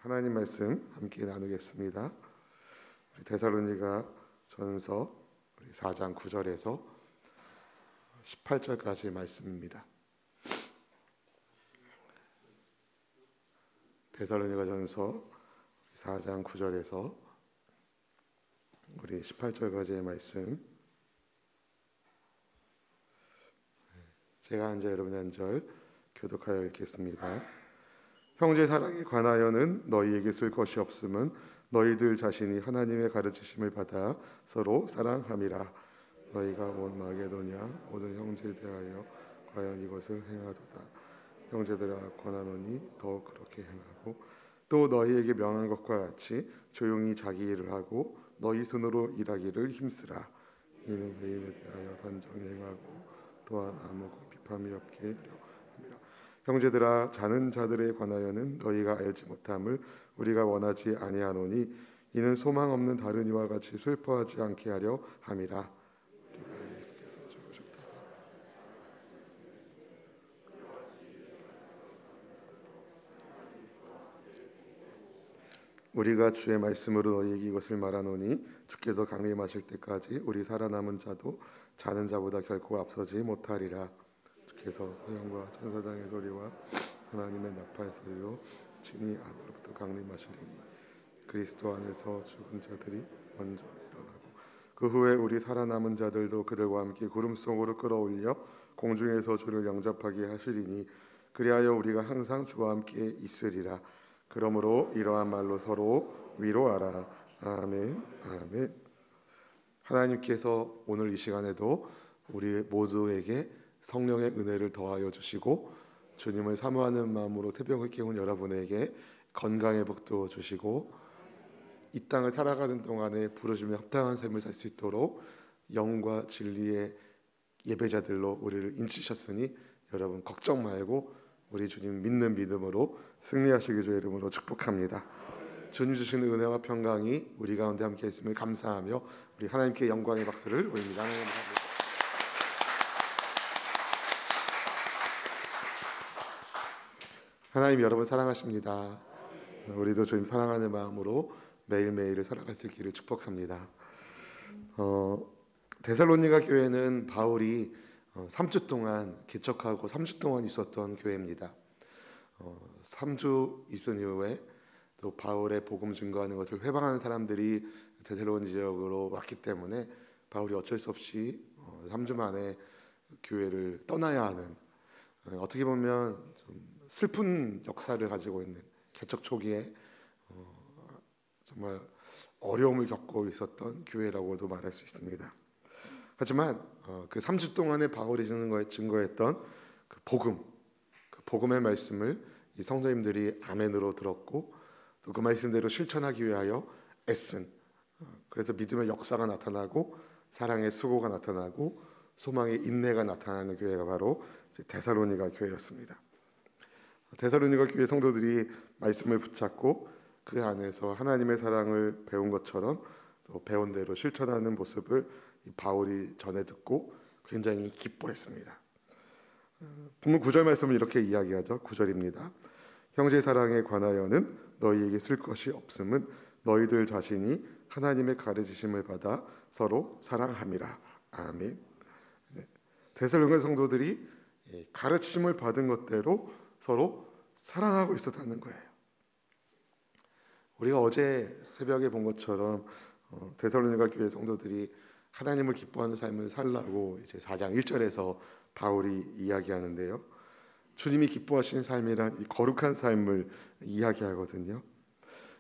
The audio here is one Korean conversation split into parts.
하나님 말씀 함께 나누겠습니다. 우리 데살로니가 전서 4장 9절에서 18절까지 말씀입니다. 데살로니가 전서 4장 9절에서 우리 18절까지의 말씀, 제가 한 절 여러분이 한 절 교독하여 읽겠습니다. 형제 사랑에 관하여는 너희에게 쓸 것이 없음은 너희들 자신이 하나님의 가르치심을 받아 서로 사랑함이라. 너희가 온 마게도냐 모든 형제에 대하여 과연 이것을 행하도다. 형제들아 권하노니 더욱 그렇게 행하고, 또 너희에게 명한 것과 같이 조용히 자기 일을 하고 너희 손으로 일하기를 힘쓰라. 이는 개인에 대하여 단정히 행하고 또한 아무 비판이 없게 하려 함이라. 형제들아 자는 자들에 관하여는 너희가 알지 못함을 우리가 원하지 아니하노니 이는 소망 없는 다른 이와 같이 슬퍼하지 않게 하려 함이라. 예수께서 죽으셨다. 우리가 주의 말씀으로 너희에게 이것을 말하노니 주께서 강림하실 때까지 우리 살아남은 자도 자는 자보다 결코 앞서지 못하리라. 주께서 영과 천사장의 소리와 하나님의 나팔 소리로 친히 하늘로부터 강림하시리니 그리스도 안에서 죽은 자들이 먼저 일어나고 그 후에 우리 살아남은 자들도 그들과 함께 구름 속으로 끌어올려 공중에서 주를 영접하게 하시리니 그리하여 우리가 항상 주와 함께 있으리라. 그러므로 이러한 말로 서로 위로하라. 아멘. 아멘. 하나님께서 오늘 이 시간에도 우리 모두에게 성령의 은혜를 더하여 주시고 주님을 사모하는 마음으로 새벽을 깨운 여러분에게 건강의 복도 주시고 이 땅을 살아가는 동안에 부르심에 합당한 삶을 살 수 있도록 영과 진리의 예배자들로 우리를 인치셨으니 여러분 걱정 말고 우리 주님 믿는 믿음으로 승리하시기 주의 이름으로 축복합니다. 주님 주시는 은혜와 평강이 우리 가운데 함께 있음을 감사하며 우리 하나님께 영광의 박수를 올립니다. 하나님 여러분 사랑하십니다. 우리도 주님 사랑하는 마음으로 매일매일을 살아갈 수 있기를 축복합니다. 데살로니가 교회는 바울이 3주 동안 개척하고 3주 동안 있었던 교회입니다. 3주 있은 이후에 또 바울의 복음 증거하는 것을 회방하는 사람들이 데살로니 지역으로 왔기 때문에 바울이 어쩔 수 없이 3주 만에 교회를 떠나야 하는, 어떻게 보면 좀 슬픈 역사를 가지고 있는, 개척 초기에 정말 어려움을 겪고 있었던 교회라고도 말할 수 있습니다. 하지만 그 3주 동안에 바울이 증거했던 그 복음의 말씀을 이 성도님들이 아멘으로 들었고 또 그 말씀대로 실천하기 위하여 애쓴, 그래서 믿음의 역사가 나타나고 사랑의 수고가 나타나고 소망의 인내가 나타나는 교회가 바로 데살로니가 교회였습니다. 데살로니가 교회 성도들이 말씀을 붙잡고 그 안에서 하나님의 사랑을 배운 것처럼 또 배운 대로 실천하는 모습을 바울이 전해 듣고 굉장히 기뻐했습니다. 본문 9절 말씀을 이렇게 이야기하죠. 9절입니다. 형제 사랑에 관하여는 너희에게 쓸 것이 없음은 너희들 자신이 하나님의 가르치심을 받아 서로 사랑함이라. 아멘. 네. 데살로니가 성도들이 가르치심을 받은 것대로 서로 사랑하고 있었다는 거예요. 우리가 어제 새벽에 본 것처럼 데살로니가 교회 성도들이 하나님을 기뻐하는 삶을 살라고 이제 4장 1절에서 바울이 이야기하는데요. 주님이 기뻐하시는 삶이란 이 거룩한 삶을 이야기하거든요.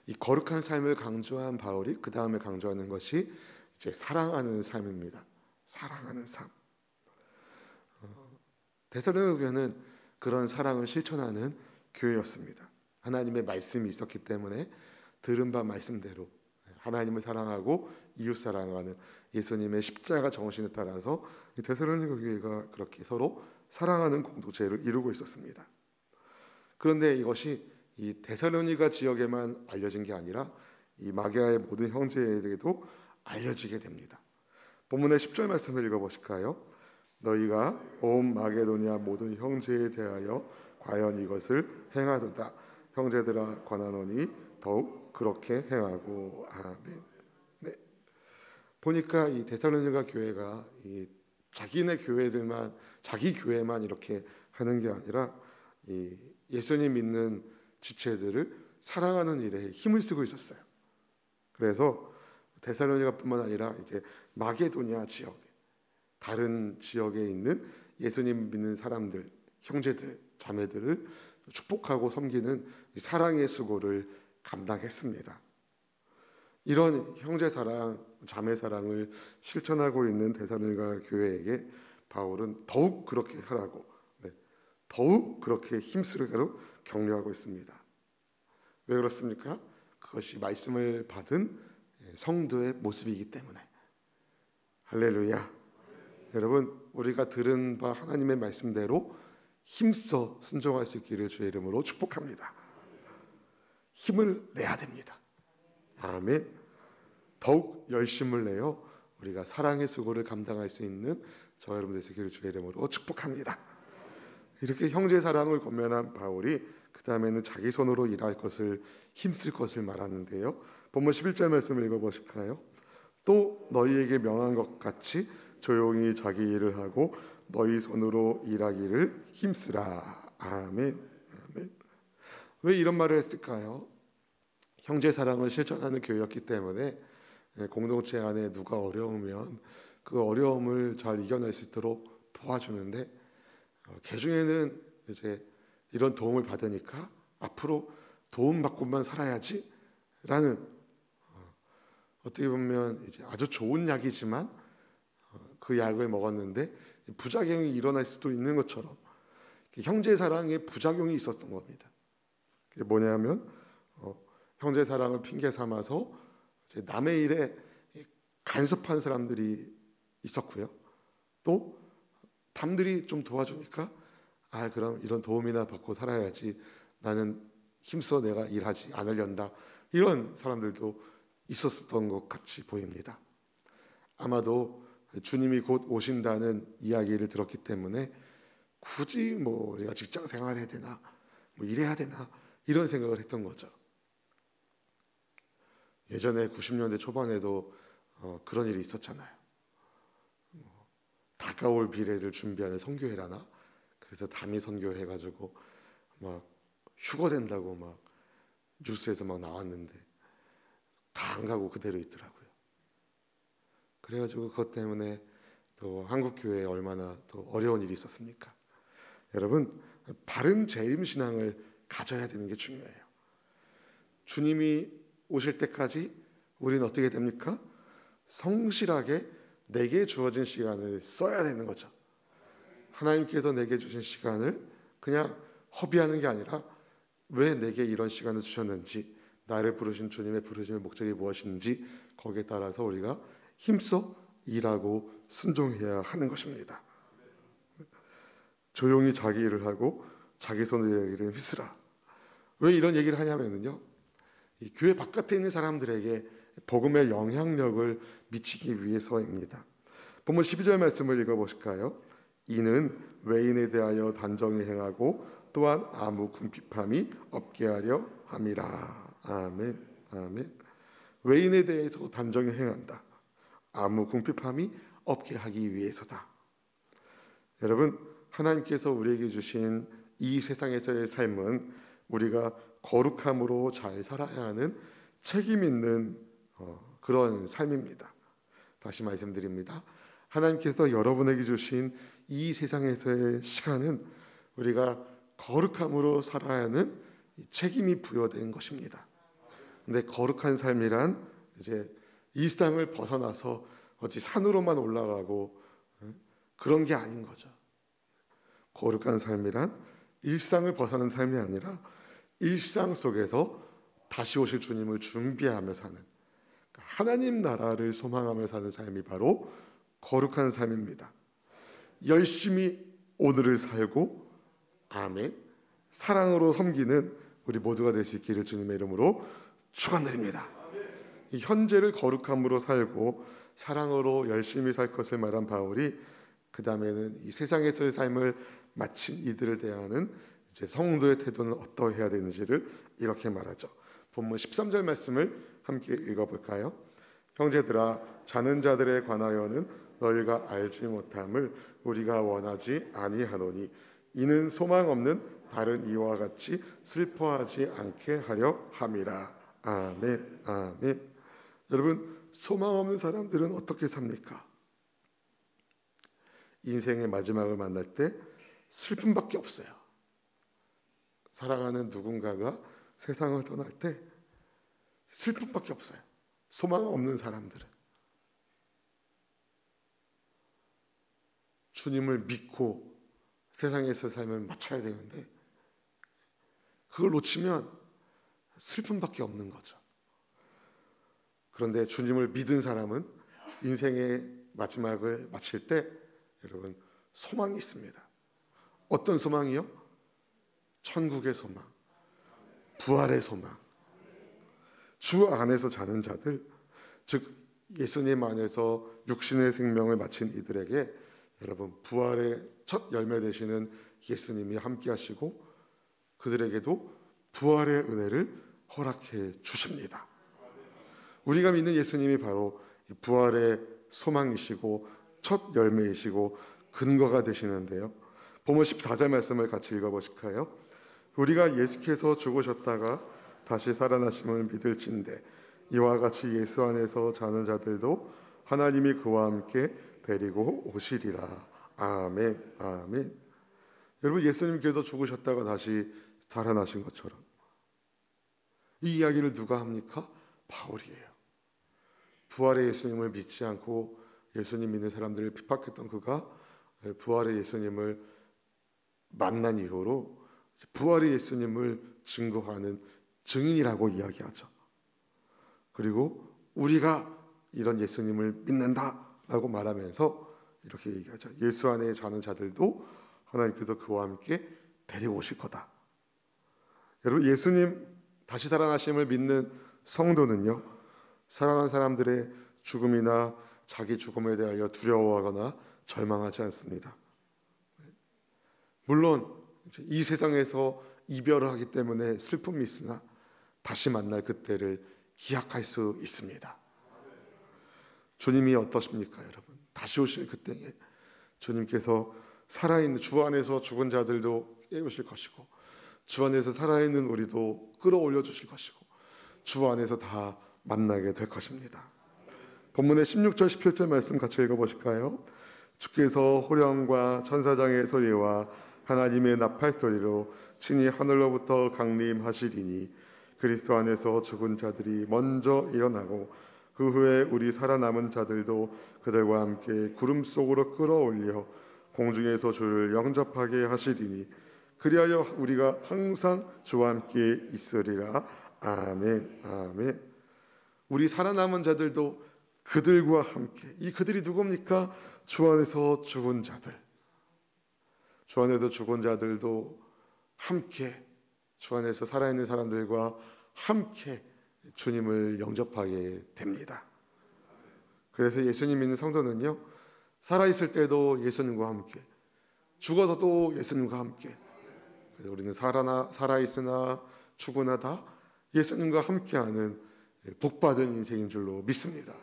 이 거룩한 삶을 강조한 바울이 그 다음에 강조하는 것이 이제 사랑하는 삶입니다. 사랑하는 삶. 데살로니가 교회는 그런 사랑을 실천하는 교회였습니다. 하나님의 말씀이 있었기 때문에 들은 바 말씀대로 하나님을 사랑하고 이웃 사랑하는 예수님의 십자가 정신에 따라서 데살로니가 교회가 그렇게 서로 사랑하는 공동체를 이루고 있었습니다. 그런데 이것이 이 데살로니가 지역에만 알려진 게 아니라 이 마게아의 모든 형제에게도 알려지게 됩니다. 본문의 10절 말씀을 읽어보실까요? 너희가 온 마게도냐 모든 형제에 대하여 과연 이것을 행하도다. 형제들아 권하노니 더욱 그렇게 행하고. 아멘. 네. 보니까 이 데살로니가 교회가 이 자기네 교회들만, 자기 교회만 이렇게 하는 게 아니라 이 예수님 믿는 지체들을 사랑하는 일에 힘을 쓰고 있었어요. 그래서 데살로니가뿐만 아니라 이제 마게도니아 지역, 다른 지역에 있는 예수님 믿는 사람들, 형제들, 자매들을 축복하고 섬기는 사랑의 수고를 감당했습니다. 이런 형제 사랑, 자매 사랑을 실천하고 있는 데살로니가 교회에게 바울은 더욱 그렇게 하라고, 더욱 그렇게 힘쓰라고 격려하고 있습니다. 왜 그렇습니까? 그것이 말씀을 받은 성도의 모습이기 때문에. 할렐루야. 여러분, 우리가 들은 바 하나님의 말씀대로 힘써 순종할 수 있기를 주의 이름으로 축복합니다. 힘을 내야 됩니다. 아멘. 더욱 열심을 내어 우리가 사랑의 수고를 감당할 수 있는 저 여러분들 되시기를 주의 이름으로 축복합니다. 이렇게 형제 사랑을 권면한 바울이 그 다음에는 자기 손으로 일할 것을, 힘쓸 것을 말하는데요. 본문 11절 말씀을 읽어보실까요? 또 너희에게 명한 것 같이 조용히 자기 일을 하고 너희 손으로 일하기를 힘쓰라. 아멘. 아멘. 왜 이런 말을 했을까요? 형제 사랑을 실천하는 교회였기 때문에 공동체 안에 누가 어려우면 그 어려움을 잘 이겨낼 수 있도록 도와주는데, 개중에는 이제 이런 도움을 받으니까 앞으로 도움받고만 살아야지라는, 어떻게 보면 이제 아주 좋은 약이지만 그 약을 먹었는데 부작용이 일어날 수도 있는 것처럼 형제 사랑에 부작용이 있었던 겁니다. 그게 뭐냐면 형제 사랑을 핑계 삼아서 남의 일에 간섭한 사람들이 있었고요. 또 남들이 좀 도와주니까 그럼 이런 도움이나 받고 살아야지, 나는 힘써 내가 일하지 않으련다, 이런 사람들도 있었던 것 같이 보입니다. 아마도 주님이 곧 오신다는 이야기를 들었기 때문에 굳이 우리가 직장 생활해야 되나, 일해야 되나, 이런 생각을 했던 거죠. 예전에 90년대 초반에도 그런 일이 있었잖아요. 다가올 미래를 준비하는 선교회라나, 그래서 담임 선교해가지고 막 휴거 된다고 막 뉴스에서 막 나왔는데 다 안 가고 그대로 있더라고요. 그래가지고 그것 때문에 또 한국 교회에 얼마나 더 어려운 일이 있었습니까? 여러분, 바른 재림 신앙을 가져야 되는 게 중요해요. 주님이 오실 때까지 우리는 어떻게 됩니까? 성실하게 내게 주어진 시간을 써야 되는 거죠. 하나님께서 내게 주신 시간을 그냥 허비하는 게 아니라 왜 내게 이런 시간을 주셨는지, 나를 부르신 주님의 부르심의 목적이 무엇인지 거기에 따라서 우리가 힘써 일하고 순종해야 하는 것입니다. 조용히 자기 일을 하고 자기 손으로 일을 힘쓰라. 왜 이런 얘기를 하냐면요, 이 교회 바깥에 있는 사람들에게 복음의 영향력을 미치기 위해서입니다. 본문 12절 말씀을 읽어보실까요? 이는 외인에 대하여 단정히 행하고 또한 아무 궁핍함이 없게 하려 함이라. 아멘. 아멘. 외인에 대해서 단정히 행한다. 아무 궁핍함이 없게 하기 위해서다. 여러분, 하나님께서 우리에게 주신 이 세상에서의 삶은 우리가 거룩함으로 잘 살아야 하는 책임 있는 그런 삶입니다. 다시 말씀드립니다. 하나님께서 여러분에게 주신 이 세상에서의 시간은 우리가 거룩함으로 살아야 하는 책임이 부여된 것입니다. 근데 거룩한 삶이란 이제 이 땅을 벗어나서 어디 산으로만 올라가고 그런 게 아닌 거죠. 거룩한 삶이란 일상을 벗어난 삶이 아니라 일상 속에서 다시 오실 주님을 준비하며 사는, 하나님 나라를 소망하며 사는 삶이 바로 거룩한 삶입니다. 열심히 오늘을 살고 아멘, 사랑으로 섬기는 우리 모두가 될 수 있기를 주님의 이름으로 축원드립니다. 이 현재를 거룩함으로 살고 사랑으로 열심히 살 것을 말한 바울이 그 다음에는 이 세상에서의 삶을 마친 이들을 대하는 이제 성도의 태도는 어떠해야 되는지를 이렇게 말하죠. 본문 13절 말씀을 함께 읽어볼까요? 형제들아, 자는 자들에 관하여는 너희가 알지 못함을 우리가 원하지 아니하노니 이는 소망 없는 다른 이와 같이 슬퍼하지 않게 하려 함이라. 아멘, 아멘. 여러분, 소망 없는 사람들은 어떻게 삽니까? 인생의 마지막을 만날 때 슬픔밖에 없어요. 사랑하는 누군가가 세상을 떠날 때 슬픔밖에 없어요. 소망 없는 사람들은. 주님을 믿고 세상에서 삶을 마쳐야 되는데 그걸 놓치면 슬픔밖에 없는 거죠. 그런데 주님을 믿은 사람은 인생의 마지막을 마칠 때 여러분 소망이 있습니다. 어떤 소망이요? 천국의 소망, 부활의 소망. 주 안에서 자는 자들, 즉 예수님 안에서 육신의 생명을 마친 이들에게 여러분 부활의 첫 열매 되시는 예수님이 함께 하시고 그들에게도 부활의 은혜를 허락해 주십니다. 우리가 믿는 예수님이 바로 부활의 소망이시고 첫 열매이시고 근거가 되시는데요. 본문 14절 말씀을 같이 읽어보실까요? 우리가 예수께서 죽으셨다가 다시 살아나심을 믿을진대 이와 같이 예수 안에서 자는 자들도 하나님이 그와 함께 데리고 오시리라. 아멘, 아멘. 여러분, 예수님께서 죽으셨다가 다시 살아나신 것처럼 이 이야기를 누가 합니까? 바울이에요. 부활의 예수님을 믿지 않고 예수님 믿는 사람들을 핍박했던 그가 부활의 예수님을 만난 이후로 부활의 예수님을 증거하는 증인이라고 이야기하죠. 그리고 우리가 이런 예수님을 믿는다라고 말하면서 이렇게 얘기하죠. 예수 안에 자는 자들도 하나님께서 그와 함께 데리고 오실 거다. 여러분, 예수님 다시 살아나심을 믿는 성도는요, 사랑하는 사람들의 죽음이나 자기 죽음에 대하여 두려워하거나 절망하지 않습니다. 물론 이 세상에서 이별을 하기 때문에 슬픔이 있으나 다시 만날 그때를 기약할 수 있습니다. 주님이 어떠십니까, 여러분? 다시 오실 그때에 주님께서 살아있는 주 안에서 죽은 자들도 깨우실 것이고 주 안에서 살아있는 우리도 끌어올려 주실 것이고 주 안에서 다 만나게 될 것입니다. 본문의 16절 17절 말씀 같이 읽어보실까요? 주께서 호령과 천사장의 소리와 하나님의 나팔 소리로 친히 하늘로부터 강림하시리니 그리스도 안에서 죽은 자들이 먼저 일어나고 그 후에 우리 살아남은 자들도 그들과 함께 구름 속으로 끌어올려 공중에서 주를 영접하게 하시리니 그리하여 우리가 항상 주와 함께 있으리라. 아멘, 아멘. 우리 살아남은 자들도 그들과 함께, 이 그들이 누굽니까? 주 안에서 죽은 자들. 주 안에서 죽은 자들도 함께 주 안에서 살아있는 사람들과 함께 주님을 영접하게 됩니다. 그래서 예수님 믿는 성도는요, 살아있을 때도 예수님과 함께, 죽어서도 예수님과 함께, 그래서 우리는 살아있으나 죽으나 다 예수님과 함께하는 복받은 인생인 줄로 믿습니다.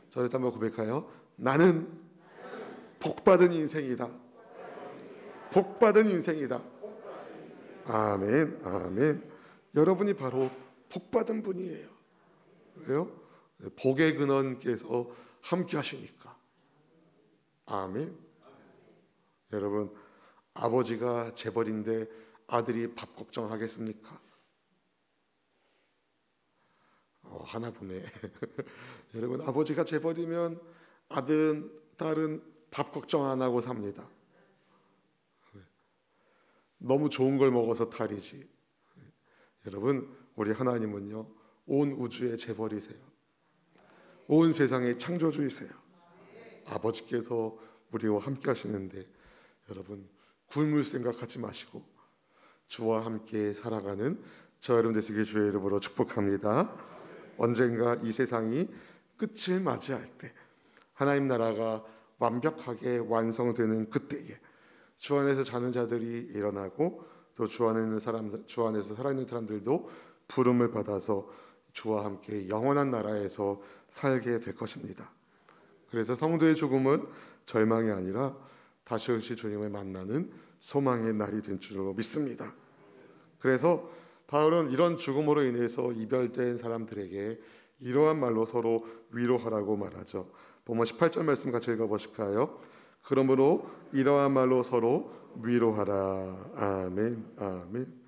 저를 한번 고백하여, 나는 복받은 인생이다. 복받은 인생이다. 아멘, 아멘. 여러분이 바로 복받은 분이에요. 왜요? 복의 근원께서 함께 하시니까. 아멘. 여러분, 아버지가 재벌인데 아들이 밥 걱정하겠습니까? 하나 보네. 여러분, 아버지가 재벌이면 아들, 딸은 밥 걱정 안 하고 삽니다. 너무 좋은 걸 먹어서 탈이지. 여러분, 우리 하나님은요, 온 우주의 재벌이세요. 온 세상의 창조주이세요. 아버지께서 우리와 함께 하시는데 여러분, 굶을 생각하지 마시고 주와 함께 살아가는 저 여러분 되시길 주의 이름으로 축복합니다. 언젠가 이 세상이 끝을 맞이할 때 하나님 나라가 완벽하게 완성되는 그때에 주 안에서 자는 자들이 일어나고 또 주 안에서 살아있는 사람들도 부름을 받아서 주와 함께 영원한 나라에서 살게 될 것입니다. 그래서 성도의 죽음은 절망이 아니라 다시 오실 주님을 만나는 소망의 날이 된 줄로 믿습니다. 그래서 바울은 이런 죽음으로 인해서 이별된 사람들에게 이러한 말로 서로 위로하라고 말하죠. 본문 18절 말씀 같이 읽어보실까요? 그러므로 이러한 말로 서로 위로하라. 아멘, 아멘.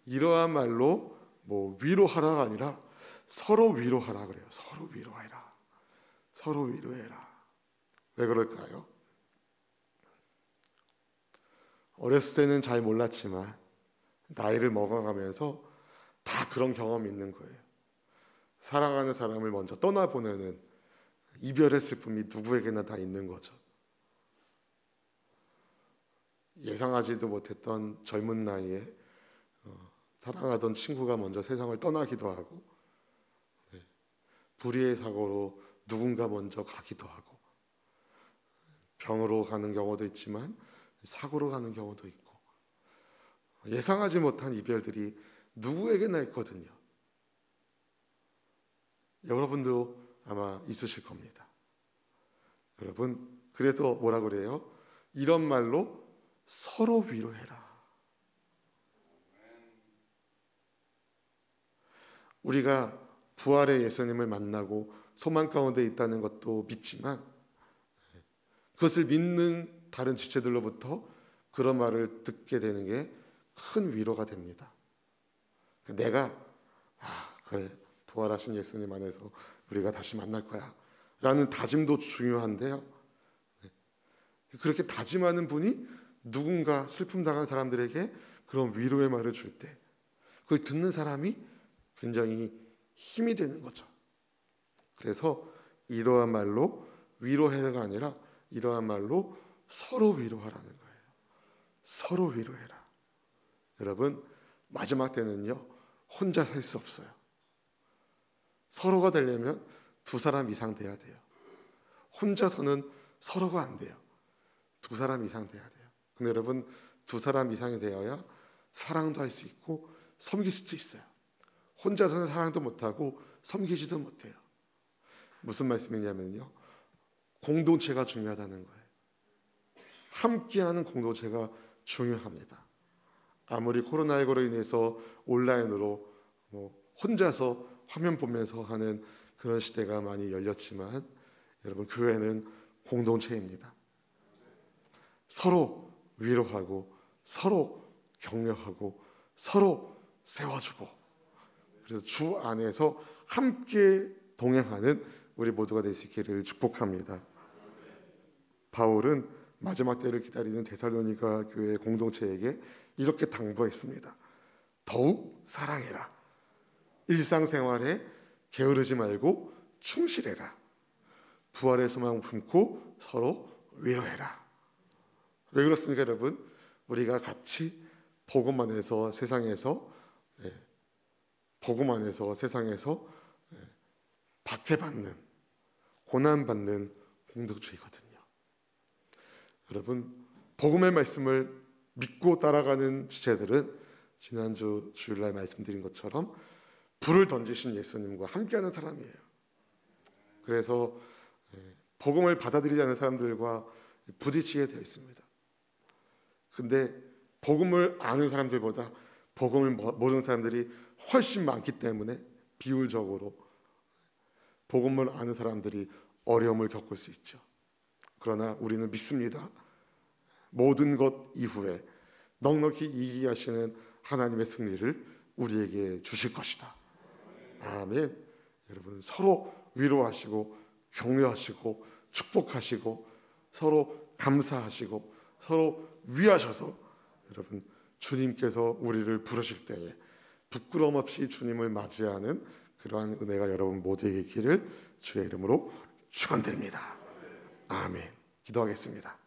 이러한 말로 위로하라가 아니라 서로 위로하라 그래요. 서로 위로해라. 서로 위로해라. 왜 그럴까요? 어렸을 때는 잘 몰랐지만 나이를 먹어가면서 다 그런 경험이 있는 거예요. 사랑하는 사람을 먼저 떠나보내는 이별의 슬픔이 누구에게나 다 있는 거죠. 예상하지도 못했던 젊은 나이에 사랑하던 친구가 먼저 세상을 떠나기도 하고, 불의의 사고로 누군가 먼저 가기도 하고, 병으로 가는 경우도 있지만 사고로 가는 경우도 있고, 예상하지 못한 이별들이 누구에게나 있거든요. 여러분도 아마 있으실 겁니다. 여러분, 그래도 뭐라 그래요? 이런 말로 서로 위로해라. 우리가 부활의 예수님을 만나고 소망 가운데 있다는 것도 믿지만, 그것을 믿는 다른 지체들로부터 그런 말을 듣게 되는 게 큰 위로가 됩니다. 내가 그래, 부활하신 예수님 안에서 우리가 다시 만날 거야 라는 다짐도 중요한데요, 그렇게 다짐하는 분이 누군가 슬픔 당한 사람들에게 그런 위로의 말을 줄 때 그걸 듣는 사람이 굉장히 힘이 되는 거죠. 그래서 이러한 말로 위로해라가 아니라 이러한 말로 서로 위로하라는 거예요. 서로 위로해라. 여러분, 마지막 때는요, 혼자 살 수 없어요. 서로가 되려면 두 사람 이상 돼야 돼요. 혼자서는 서로가 안 돼요. 두 사람 이상 돼야 돼요. 근데 여러분, 두 사람 이상이 되어야 사랑도 할 수 있고 섬길 수도 있어요. 혼자서는 사랑도 못하고 섬기지도 못해요. 무슨 말씀이냐면요, 공동체가 중요하다는 거예요. 함께하는 공동체가 중요합니다. 아무리 코로나19로 인해서 온라인으로 혼자서 화면 보면서 하는 그런 시대가 많이 열렸지만, 여러분, 교회는 공동체입니다. 서로 위로하고 서로 격려하고 서로 세워주고, 그래서 주 안에서 함께 동행하는 우리 모두가 될 수 있기를 축복합니다. 바울은 마지막 때를 기다리는 데살로니가 교회 공동체에게 이렇게 당부했습니다. 더욱 사랑해라. 일상생활에 게으르지 말고 충실해라. 부활의 소망을 품고 서로 위로해라. 왜 그렇습니까, 여러분? 우리가 같이 복음 안에서 세상에서 박해받는, 고난받는 공동체이거든요. 여러분, 복음의 말씀을 믿고 따라가는 지체들은 지난주 주일날 말씀드린 것처럼 불을 던지신 예수님과 함께하는 사람이에요. 그래서 복음을 받아들이지 않는 사람들과 부딪히게 되어 있습니다. 근데 복음을 아는 사람들보다 복음을 모르는 사람들이 훨씬 많기 때문에 비율적으로 복음을 아는 사람들이 어려움을 겪을 수 있죠. 그러나 우리는 믿습니다. 모든 것 이후에 넉넉히 이기게 하시는 하나님의 승리를 우리에게 주실 것이다. 아멘. 여러분, 서로 위로하시고 격려하시고 축복하시고 서로 감사하시고 서로 위하셔서, 여러분, 주님께서 우리를 부르실 때에 부끄러움 없이 주님을 맞이하는 그러한 은혜가 여러분 모두에게 있기를 주의 이름으로 축원드립니다. 아멘. 기도하겠습니다.